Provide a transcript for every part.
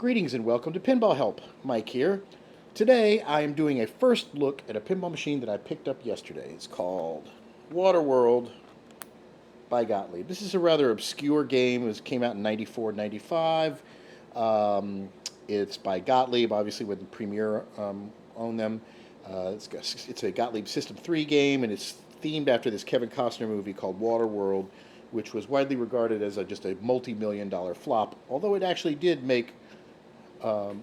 Greetings and welcome to PinballHelp. Mike here. Today I am doing a first look at a pinball machine that I picked up yesterday. It's called Waterworld by Gottlieb. This is a rather obscure game. It came out in 94, 95. It's by Gottlieb, obviously when Premier owned them. It's a Gottlieb System 3 game, and it's themed after this Kevin Costner movie called Waterworld, which was widely regarded as just a multi-million-dollar flop, although it actually did make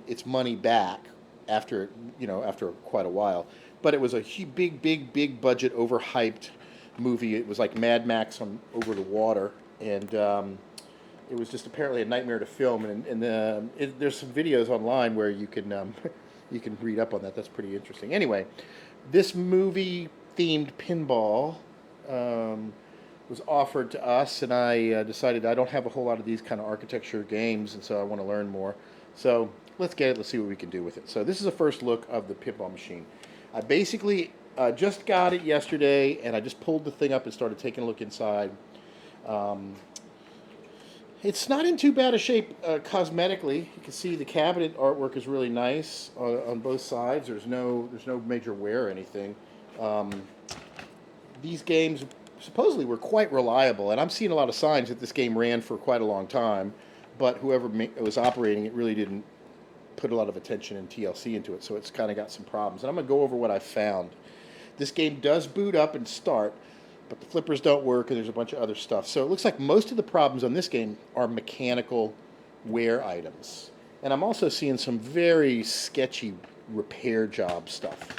its money back after quite a while. But it was a big budget, overhyped movie. It was like Mad Max over the water, and it was just apparently a nightmare to film. And there's some videos online where you can you can read up on that. That's pretty interesting. Anyway, this movie-themed pinball was offered to us, and I decided I don't have a whole lot of these kind of architecture games, and so I want to learn more. So let's get it. Let's see what we can do with it. So this is a first look of the pinball machine. I basically just got it yesterday, and I just pulled the thing up and started taking a look inside. It's not in too bad a shape cosmetically. You can see the cabinet artwork is really nice on both sides. There's no major wear or anything. These games supposedly were quite reliable, and I'm seeing a lot of signs that this game ran for quite a long time, but whoever was operating it really didn't put a lot of attention and TLC into it, so it's kind of got some problems. And I'm going to go over what I found. This game does boot up and start, but the flippers don't work, and there's a bunch of other stuff. So it looks like most of the problems on this game are mechanical wear items. And I'm also seeing some very sketchy repair job stuff.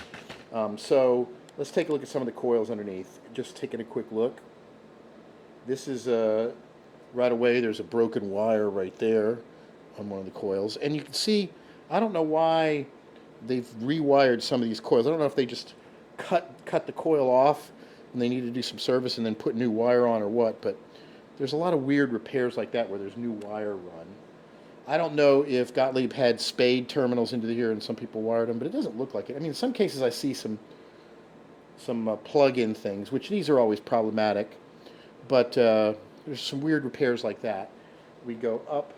So let's take a look at some of the coils underneath. Just taking a quick look. This is right away, there's a broken wire right there on one of the coils. And you can see, I don't know why they've rewired some of these coils. I don't know if they just cut the coil off and they need to do some service and then put new wire on or what, but there's a lot of weird repairs like that where there's new wire run. I don't know if Gottlieb had spade terminals into here and some people wired them, but it doesn't look like it. I mean, in some cases I see some plug-in things, which these are always problematic, but there's some weird repairs like that. We go up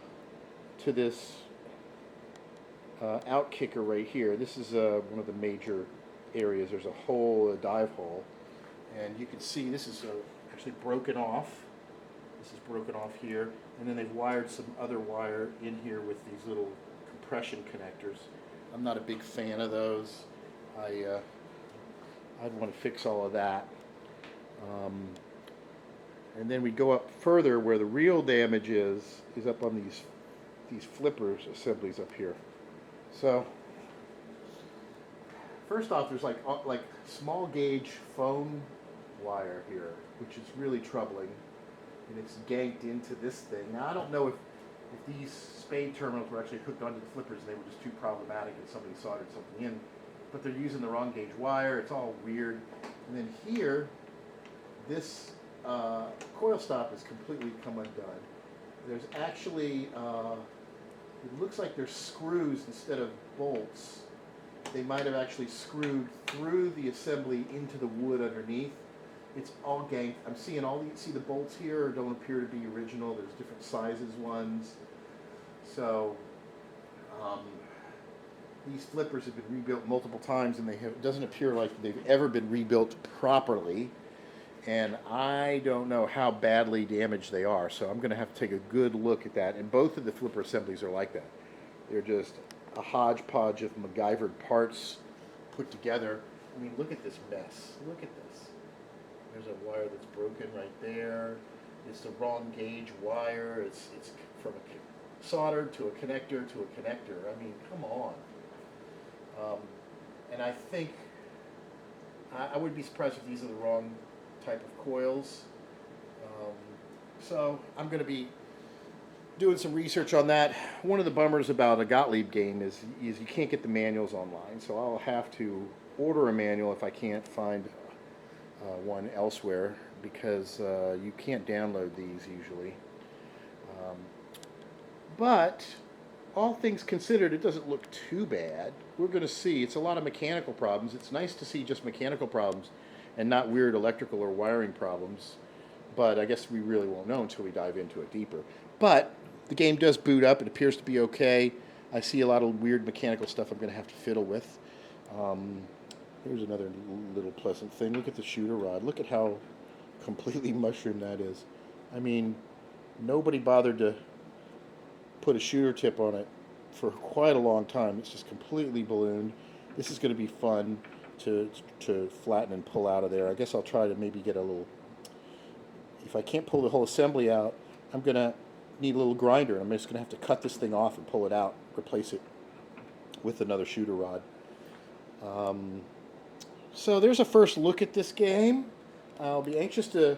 to this out kicker right here. This is one of the major areas. There's a hole, a dive hole, and you can see this is actually broken off. This is broken off here, and then they've wired some other wire in here with these little compression connectors. I'm not a big fan of those. I'd want to fix all of that. And then we go up further where the real damage is up on these flippers assemblies up here. So first off, there's like small gauge phone wire here, which is really troubling, and it's ganked into this thing. Now I don't know if these spade terminals were actually hooked onto the flippers and they were just too problematic and somebody soldered something in, but they're using the wrong gauge wire. It's all weird. And then here, this coil stop has completely come undone. There's actually, it looks like there's screws instead of bolts. They might have actually screwed through the assembly into the wood underneath. It's all ganked. I'm seeing see the bolts here don't appear to be original. There's different sizes ones. So these flippers have been rebuilt multiple times, and it doesn't appear like they've ever been rebuilt properly. And I don't know how badly damaged they are, so I'm going to have to take a good look at that. And both of the flipper assemblies are like that. They're just a hodgepodge of MacGyvered parts put together. I mean, look at this mess. Look at this. There's a wire that's broken right there. It's the wrong gauge wire. It's from a soldered to a connector to a connector. I mean, come on. And I think I would be surprised if these are the wrong type of coils. So I'm going to be doing some research on that. One of the bummers about a Gottlieb game is you can't get the manuals online, so I'll have to order a manual if I can't find one elsewhere, because you can't download these usually. But all things considered, it doesn't look too bad. We're going to see. It's a lot of mechanical problems. It's nice to see just mechanical problems and not weird electrical or wiring problems. But I guess we really won't know until we dive into it deeper. But the game does boot up. It appears to be okay. I see a lot of weird mechanical stuff I'm going to have to fiddle with. Here's another little pleasant thing. Look at the shooter rod. Look at how completely mushroomed that is. I mean, nobody bothered to put a shooter tip on it for quite a long time. It's just completely ballooned. This is going to be fun to flatten and pull out of there. I guess I'll try to maybe get a little... If I can't pull the whole assembly out, I'm going to need a little grinder. I'm just going to have to cut this thing off and pull it out, replace it with another shooter rod. So there's a first look at this game. I'll be anxious to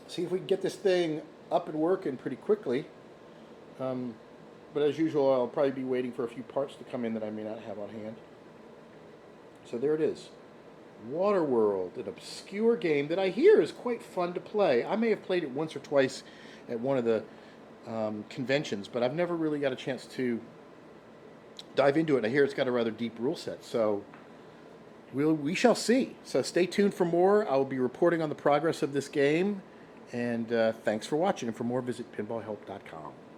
see if we can get this thing up and working pretty quickly. But as usual, I'll probably be waiting for a few parts to come in that I may not have on hand. So there it is. Waterworld, an obscure game that I hear is quite fun to play. I may have played it once or twice at one of the conventions, but I've never really got a chance to dive into it. I hear it's got a rather deep rule set, so we shall see. So stay tuned for more. I will be reporting on the progress of this game, and thanks for watching. And for more, visit pinballhelp.com.